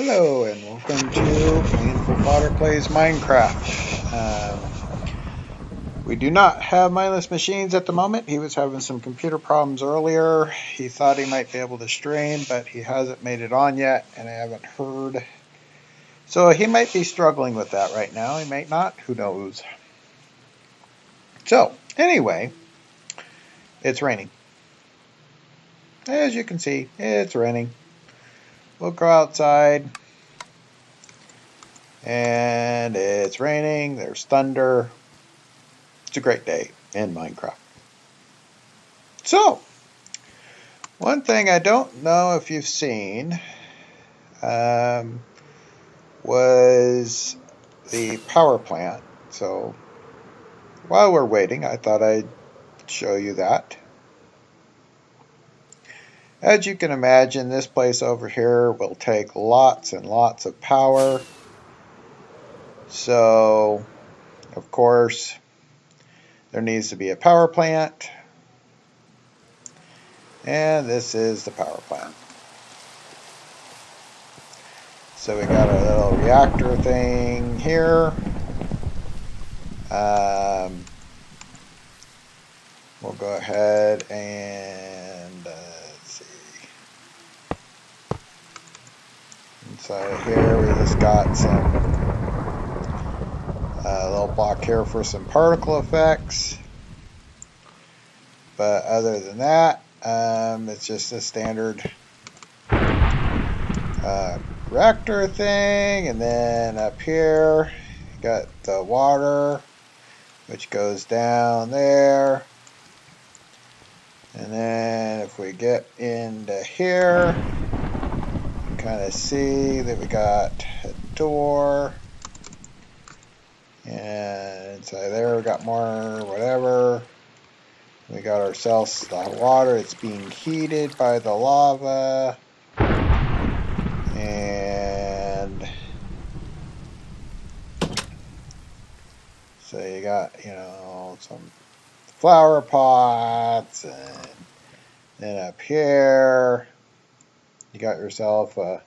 Hello and welcome to Painful Potter Plays Minecraft. We do not have Mindless Machines at the moment. He was having some computer problems earlier. He thought he might be able to stream, but he hasn't made it on yet, and I haven't heard. So he might be struggling with that right now. He might not. Who knows? So, anyway, it's raining. As you can see, it's raining. We'll go outside. And it's raining. There's thunder. It's a great day in Minecraft. So, one thing I don't know if you've seen was the power plant. So, while we're waiting, I thought I'd show you that. As you can imagine, this place over here will take lots and lots of power. So, of course, there needs to be a power plant. And this is the power plant. So we got our little reactor thing here. We'll go ahead and let's see. Inside here we just got some little block here for some particle effects. But other than that, it's just a standard reactor thing. And then up here, you got the water, which goes down there. And then if we get into here, you kind of see that we got a door. And inside there we got more whatever. We got ourselves the water. It's being heated by the lava. And so you got, some flower pots, and then up here you got yourself a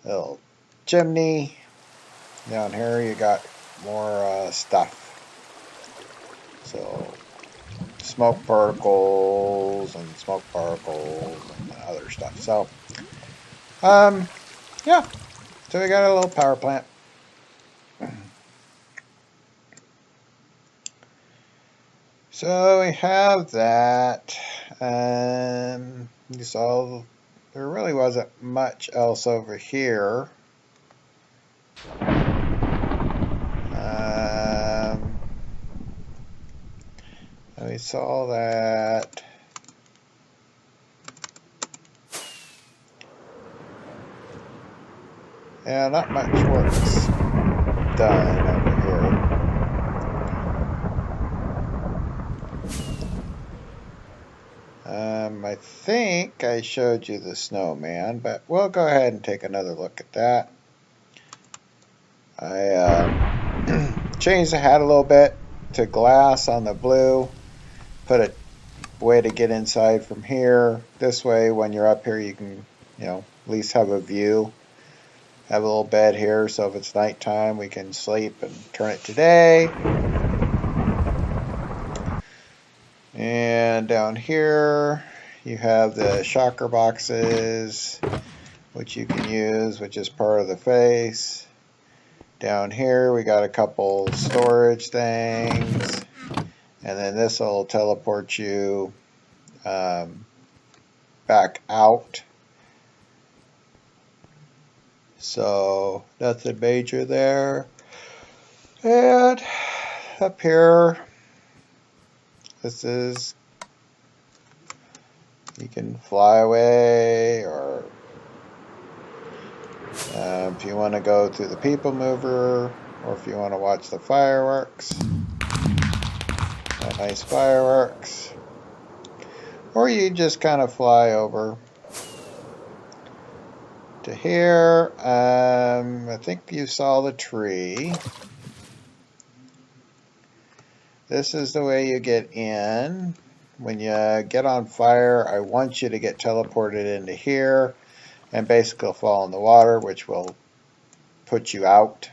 little chimney. Down here you got more stuff. So smoke particles and other stuff. So yeah, so we got a little power plant. So we have that. You saw there really wasn't much else over here. We saw that. Yeah, not much work's done over here. I think I showed you the snowman, but we'll go ahead and take another look at that. I changed the hat a little bit to glass on the blue. Put a way to get inside from here. This way, when you're up here, you can, at least have a view. Have a little bed here, so if it's nighttime, we can sleep and turn it to day. And down here, you have the shocker boxes, which you can use, which is part of the face. Down here, we got a couple storage things. And then this will teleport you back out. So nothing major there. And up here, this is, you can fly away, or if you want to go through the people mover, or if you want to watch the fireworks. Nice fireworks. Or you just kind of fly over to here. I think you saw the tree. This is the way you get in. When you get on fire, I want you to get teleported into here. and basically will fall in the water, which will put you out.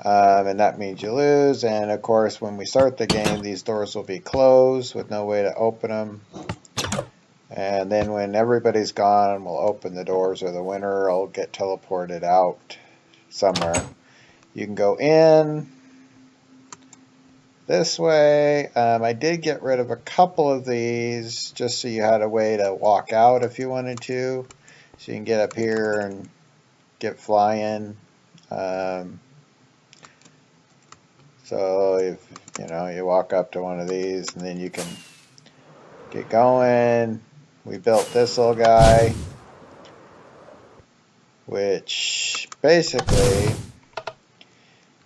And that means you lose. And of course, when we start the game, these doors will be closed with no way to open them. And then when everybody's gone, we'll open the doors, or the winner will get teleported out somewhere. You can go in this way. I did get rid of a couple of these just so you had a way to walk out if you wanted to. So you can get up here and get flying. So if you walk up to one of these and then you can get going. We built this little guy, which basically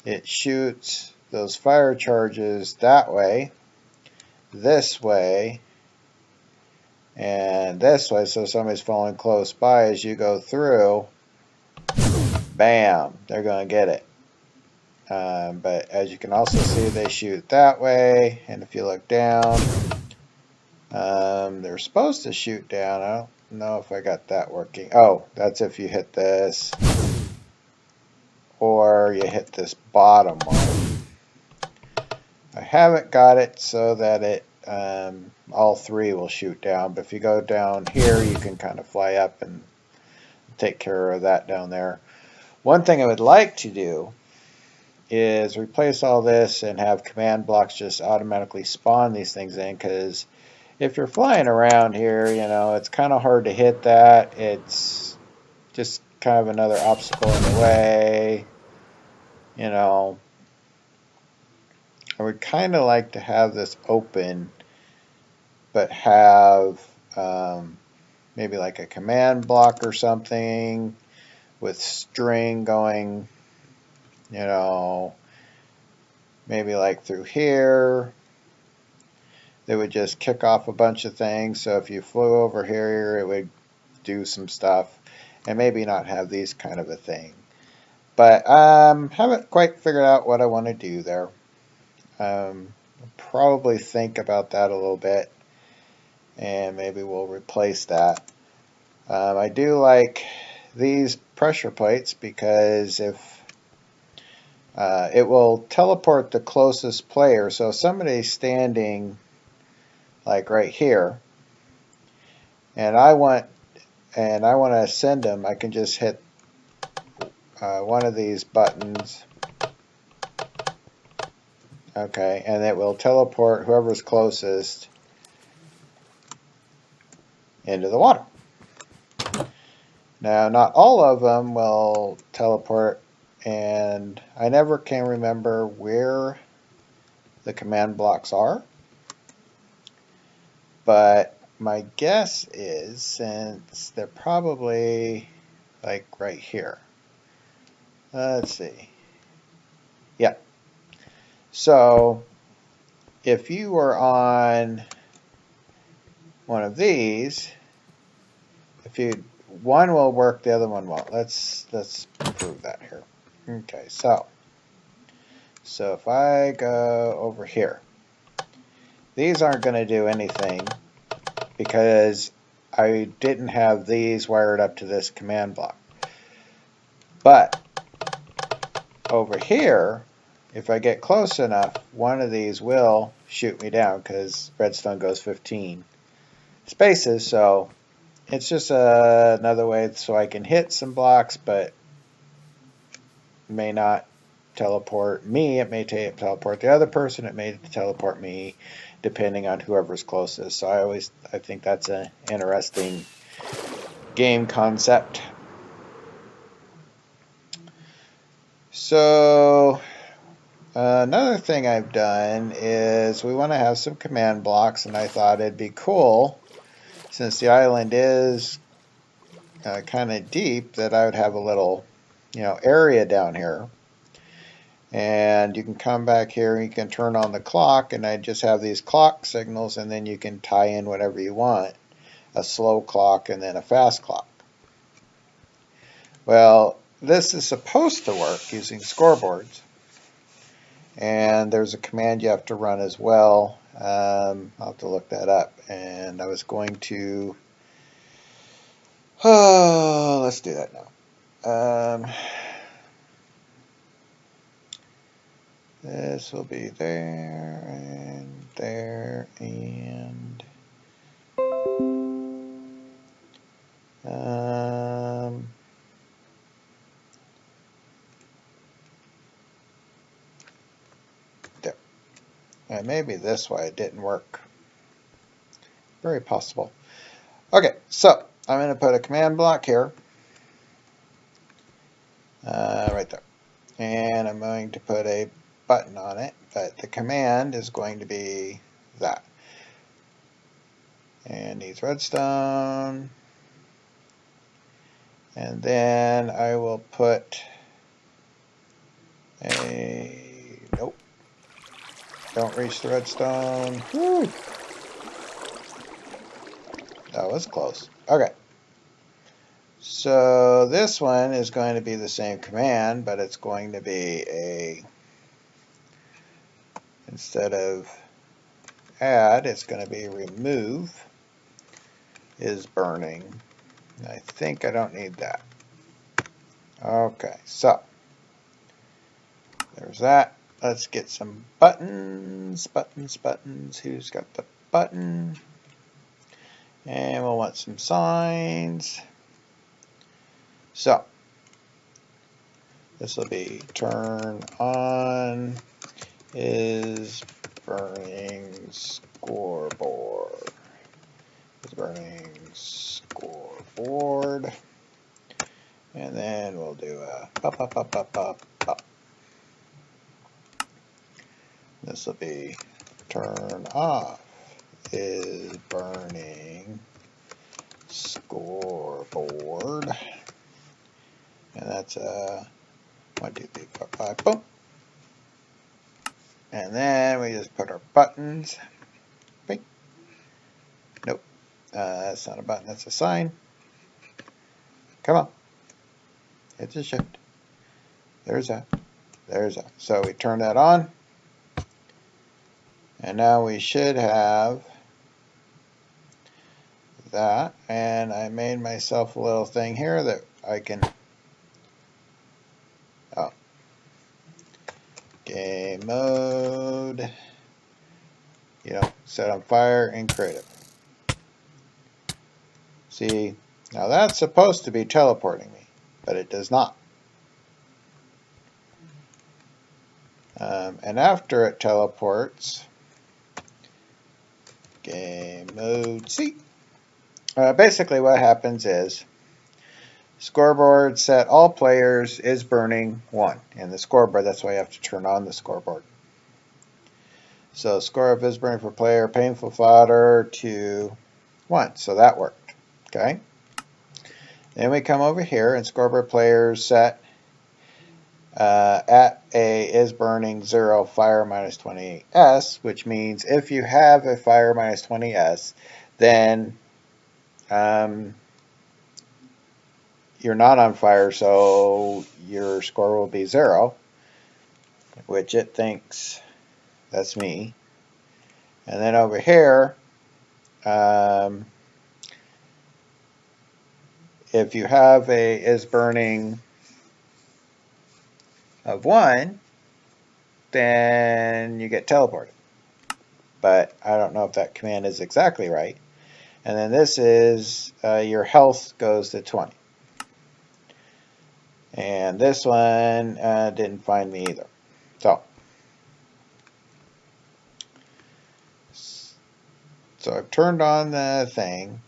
it shoots those fire charges that way, this way, and this way. So if somebody's falling close by as you go through, bam, they're going to get it. But as you can also see, they shoot that way, and if you look down, they're supposed to shoot down. I don't know if I got that working. Oh, that's if you hit this, or you hit this bottom one. I haven't got it so that it all three will shoot down, but if you go down here, you can kind of fly up and take care of that down there. One thing I would like to do is replace all this and have command blocks just automatically spawn these things in, because if you're flying around here, it's kind of hard to hit that. It's just kind of another obstacle in the way. I would kind of like to have this open, but have maybe like a command block or something with string going, maybe like through here. They would just kick off a bunch of things. So if you flew over here, it would do some stuff, and maybe not have these kind of a thing. But haven't quite figured out what I want to do there. Probably think about that a little bit, and maybe we'll replace that. I do like these pressure plates because if it will teleport the closest player. So if somebody's standing like right here, and I want to send them, I can just hit one of these buttons. Okay, and it will teleport whoever's closest into the water. Now, not all of them will teleport, and I never can remember where the command blocks are. But my guess is, since they're probably like right here. Let's see. Yeah. So if you were on one of these, one will work, the other one won't. Let's prove that here. Okay, so if I go over here, these aren't going to do anything because I didn't have these wired up to this command block. But over here, if I get close enough, one of these will shoot me down because redstone goes 15 spaces. So it's just another way so I can hit some blocks, but may not teleport me. It may teleport the other person. It may teleport me, depending on whoever's closest. So I think that's an interesting game concept. So another thing I've done is we want to have some command blocks, and I thought it'd be cool, since the island is kind of deep, that I would have a little area down here. And you can come back here and you can turn on the clock, and I just have these clock signals, and then you can tie in whatever you want, a slow clock and then a fast clock. Well, this is supposed to work using scoreboards, and there's a command you have to run as well. I'll have to look that up, and I was going to Oh, let's do that now. This will be there and there and there. And maybe this way it didn't work. Very possible. Okay, so I'm going to put a command block here, right there. And I'm going to put a button on it, but the command is going to be that. And needs redstone. And then I will put a, nope, don't reach the redstone. Woo! That was close. Okay. So this one is going to be the same command, but it's going to be a, instead of add, it's going to be remove is burning. I think I don't need that. Okay, so there's that. Let's get some buttons. Who's got the button? And we'll want some signs. So this will be turn on is burning scoreboard. Is burning scoreboard. And then we'll do a pop. This will be turn off is burning scoreboard. And that's a 1, 2, 3, 4, 5, boom. And then we just put our buttons. Bing. Nope. That's not a button, that's a sign. Come on. Hit the shift. There's that. There's that. So we turn that on. And now we should have that. And I made myself a little thing here that I can, oh, game mode, set on fire and creative. See, now that's supposed to be teleporting me, but it does not. And after it teleports, game mode C. Basically what happens is scoreboard set all players is burning 1 in the scoreboard. That's why you have to turn on the scoreboard. So score of is burning for player painful fodder to 1. So that worked. Okay. Then we come over here and scoreboard players set at a is burning 0 fire minus 20s, which means if you have a fire minus 20s, then you're not on fire, so your score will be 0, which it thinks that's me. And then over here, if you have a is burning of 1, then you get teleported. But I don't know if that command is exactly right. And then this is your health goes to 20. And this one didn't find me either. So I've turned on the thing,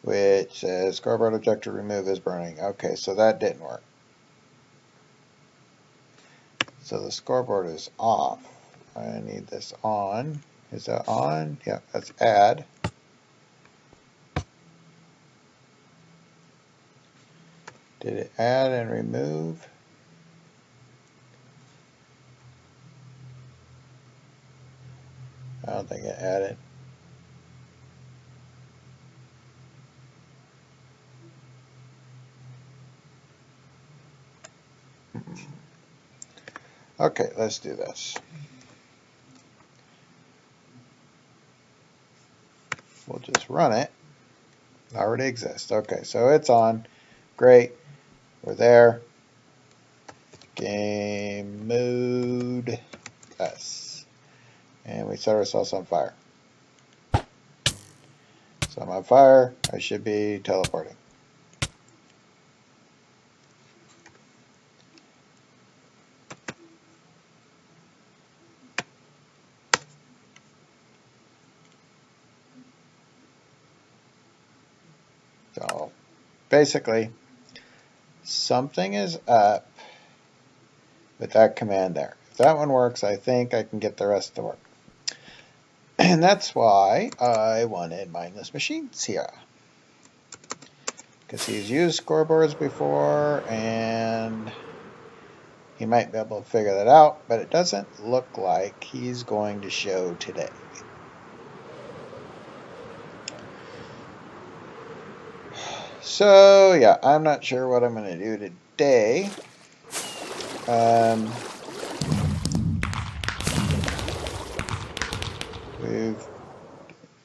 which says scoreboard objective remove is burning. Okay, so that didn't work. So the scoreboard is off. I need this on. Is that on? Yeah, that's add. Did it add and remove? I don't think it added. Okay, let's do this. We'll just run it. already exists. Okay, so it's on. Great. We're there. Game mode. Yes. And we set ourselves on fire. So I'm on fire. I should be teleporting. So basically, something is up with that command there. If that one works, I think I can get the rest to work. And that's why I wanted Mindless Machines here. Because he's used scoreboards before, and he might be able to figure that out, but it doesn't look like he's going to show today. So, yeah, I'm not sure what I'm going to do today.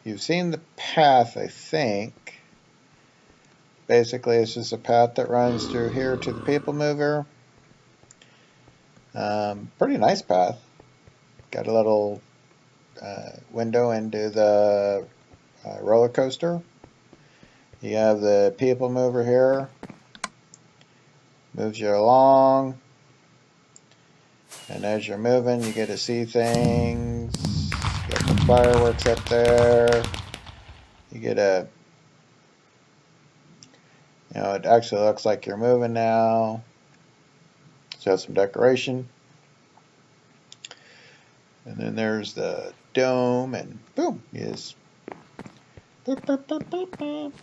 You've seen the path, I think. Basically, it's just a path that runs through here to the people mover. Pretty nice path. Got a little window into the roller coaster. You have the people mover here. Moves you along. And as you're moving, you get to see things. You got the fireworks up there. You get a, it actually looks like you're moving now. So some decoration. And then there's the dome, and boom, you just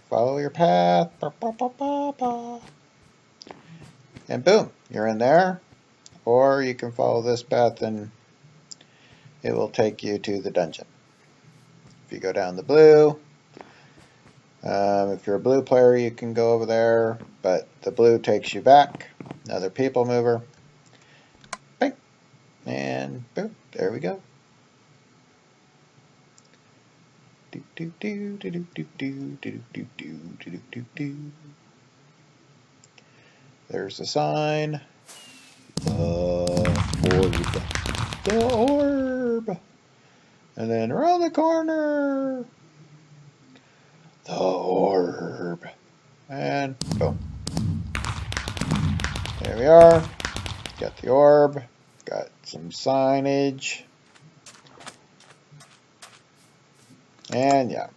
follow your path. And boom, you're in there. Or you can follow this path and it will take you to the dungeon. If you go down the blue, if you're a blue player, you can go over there, but the blue takes you back. Another people mover. Bang. And boom, there we go. There's the sign. The orb. And then around the corner. The orb. And boom. There we are. Got the orb. Got some signage. And yeah.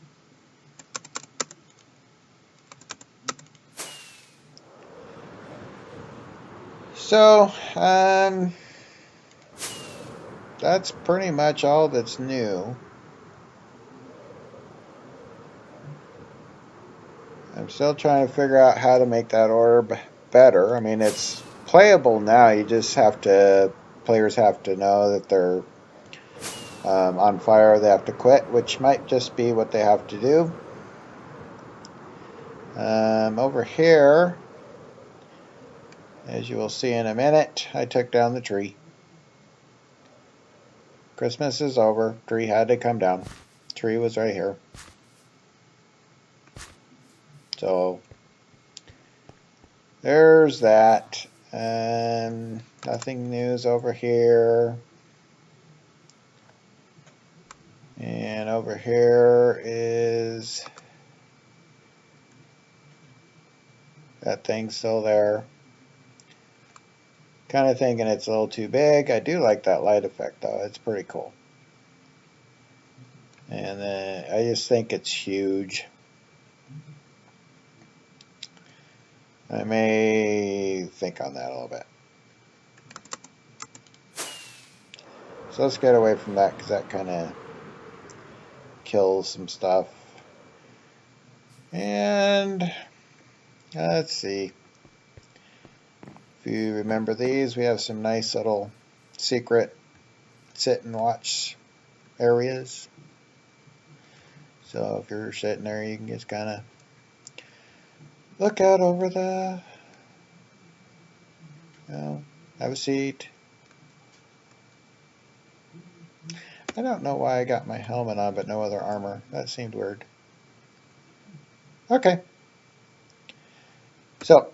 So, that's pretty much all that's new. I'm still trying to figure out how to make that orb better. I mean, it's playable now. You just have to, players have to know that they're on fire. They have to quit, which might just be what they have to do. Over here, as you will see in a minute, I took down the tree. Christmas is over. Tree had to come down. Tree was right here. So there's that. Nothing news over here. And over here is that thing still there. Kind of thinking it's a little too big. I do like that light effect though. It's pretty cool. And then I just think it's huge. I may think on that a little bit. So let's get away from that because that kind of kills some stuff. And let's see. If you remember these, we have some nice little secret sit and watch areas. So if you're sitting there, you can just kind of look out over the, have a seat. I don't know why I got my helmet on but no other armor. That seemed weird. Okay. So,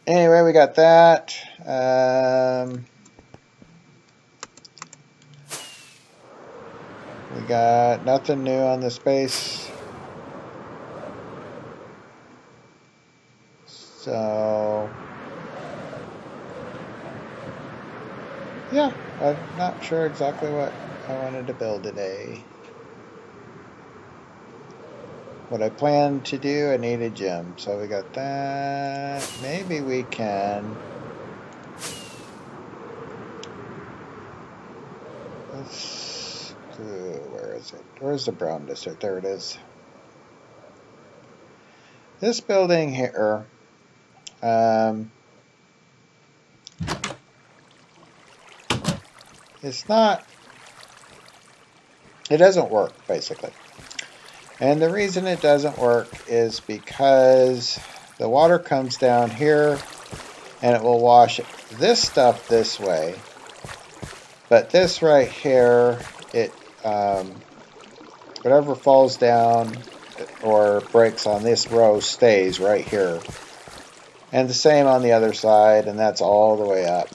anyway, we got that. We got nothing new on the space. So, yeah, I'm not sure exactly what I wanted to build today. What I planned to do, I need a gym. So we got that. Maybe we can. Where is it? Where's the brown district? There it is. This building here, it's not, it doesn't work, basically. And the reason it doesn't work is because the water comes down here and it will wash this stuff this way. But this right here, it whatever falls down or breaks on this row stays right here. And the same on the other side, and that's all the way up.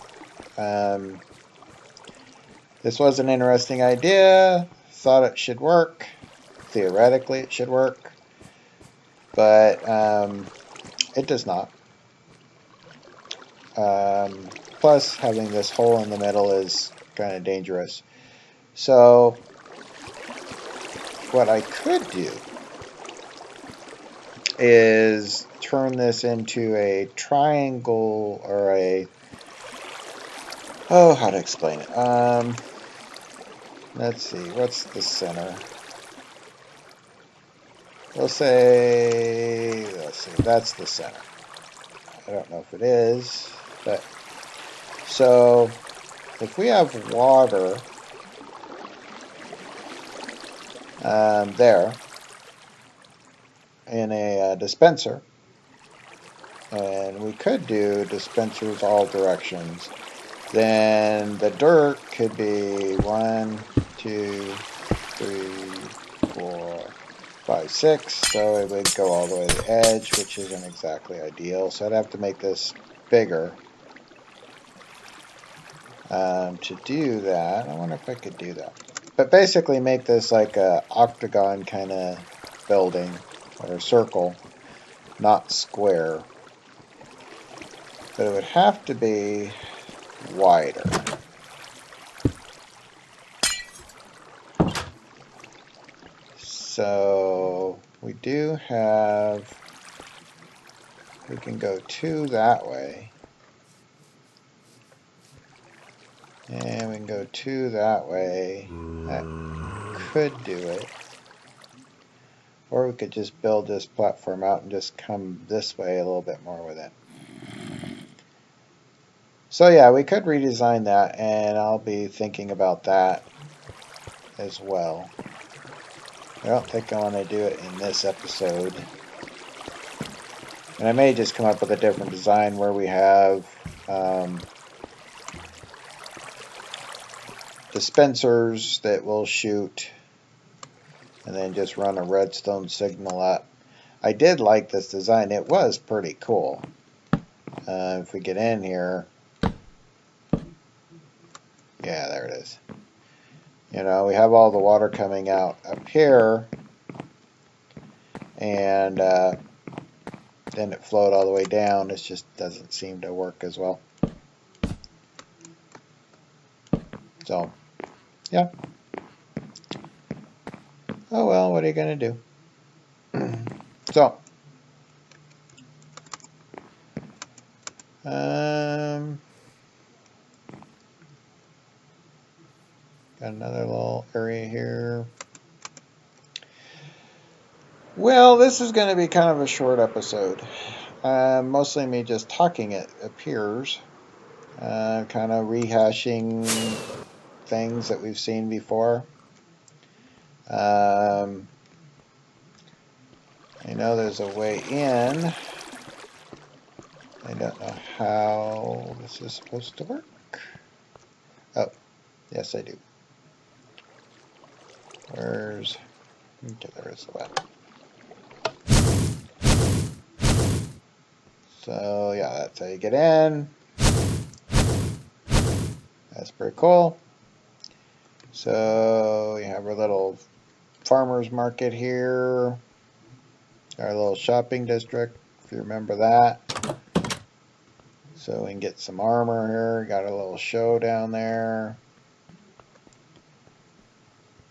This was an interesting idea. Thought it should work. Theoretically, it should work. But it does not. Plus, having this hole in the middle is kind of dangerous. So, what I could do is turn this into a triangle or a... Oh, how to explain it? Let's see, what's the center? Let's see, that's the center. I don't know if it is, but... So, if we have water there in a dispenser, and we could do dispensers all directions, then the dirt could be 1, 2, 3, 4, 5, 6, so it would go all the way to the edge, which isn't exactly ideal. So I'd have to make this bigger to do that. I wonder if I could do that. But basically make this like a octagon kind of building, or a circle, not square. But it would have to be wider. So we do have, we can go 2 that way. And we can go 2 that way. That could do it. Or we could just build this platform out and just come this way a little bit more with it. So yeah, we could redesign that, and I'll be thinking about that as well. I don't think I want to do it in this episode. And I may just come up with a different design where we have dispensers that will shoot and then just run a redstone signal up. I did like this design. It was pretty cool. If we get in here, yeah, there it is. You know, we have all the water coming out up here, and then it flowed all the way down. It just doesn't seem to work as well. So, yeah. Oh well, what are you going to do? So, got another little area here. Well, this is going to be kind of a short episode. Mostly me just talking, it appears. Kind of rehashing things that we've seen before. I know there's a way in. I don't know how this is supposed to work. Oh, yes I do. Where's... Okay, there is the web. So yeah, that's how you get in. That's pretty cool. So you have our little farmer's market here. Our little shopping district, if you remember that. So we can get some armor here. Got a little show down there.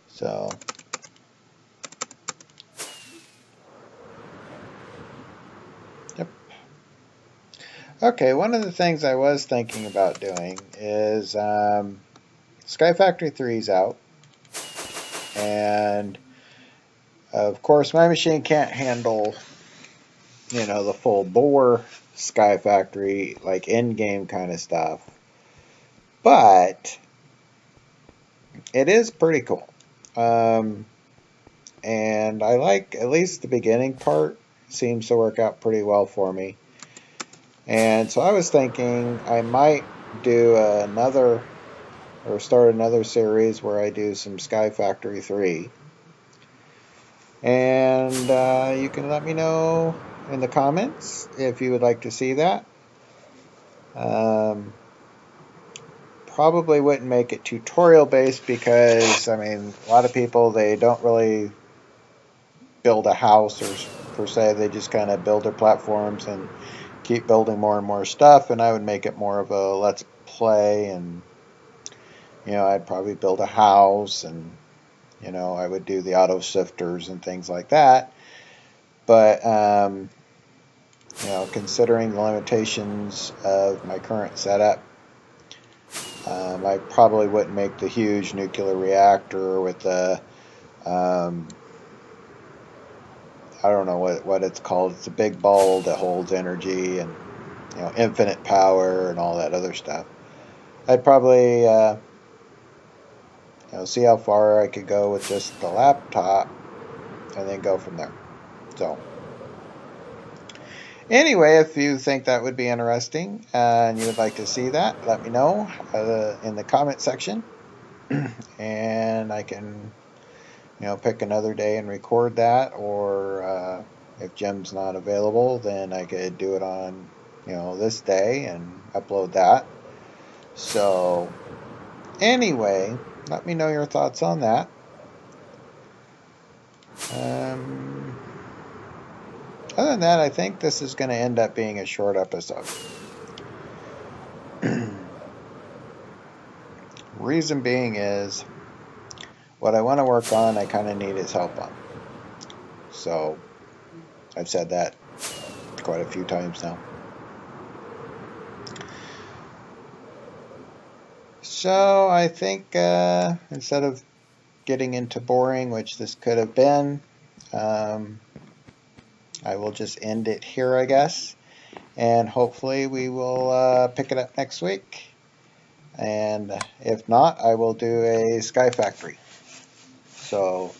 So yep. Okay, one of the things I was thinking about doing is Sky Factory 3's out. And of course my machine can't handle, you know, the full bore Sky Factory, like in-game kind of stuff. But it is pretty cool. And I like at least the beginning part. Seems to work out pretty well for me. And so I was thinking I might do another, or start another series where I do some Sky Factory 3. And you can let me know in the comments if you would like to see that. Probably wouldn't make it tutorial based because, I mean, a lot of people, they don't really build a house or per se. They just kind of build their platforms and keep building more and more stuff. And I would make it more of a let's play, and you know, I'd probably build a house, and you know, I would do the auto sifters and things like that. But you know, considering the limitations of my current setup, I probably wouldn't make the huge nuclear reactor with the I don't know what it's called. It's a big ball that holds energy and, you know, infinite power and all that other stuff. I'd probably you know, see how far I could go with just the laptop and then go from there. So anyway, if you think that would be interesting and you would like to see that, let me know in the comment section, and I can, you know, pick another day and record that, or if Jim's not available, then I could do it on, you know, this day and upload that. So anyway, let me know your thoughts on that. Other than that, I think this is going to end up being a short episode. Reason being is what I want to work on, I kind of need his help on. So I've said that quite a few times now. So I think instead of getting into boring, which this could have been, I will just end it here, I guess. And hopefully we will pick it up next week. And if not, I will do a Sky Factory. So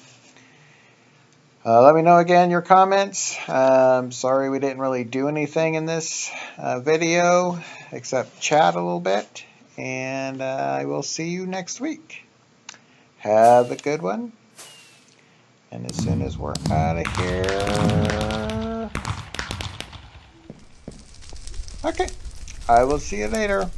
let me know again your comments. Sorry we didn't really do anything in this video except chat a little bit. And I will see you next week. Have a good one. And as soon as we're out of here, okay, I will see you later.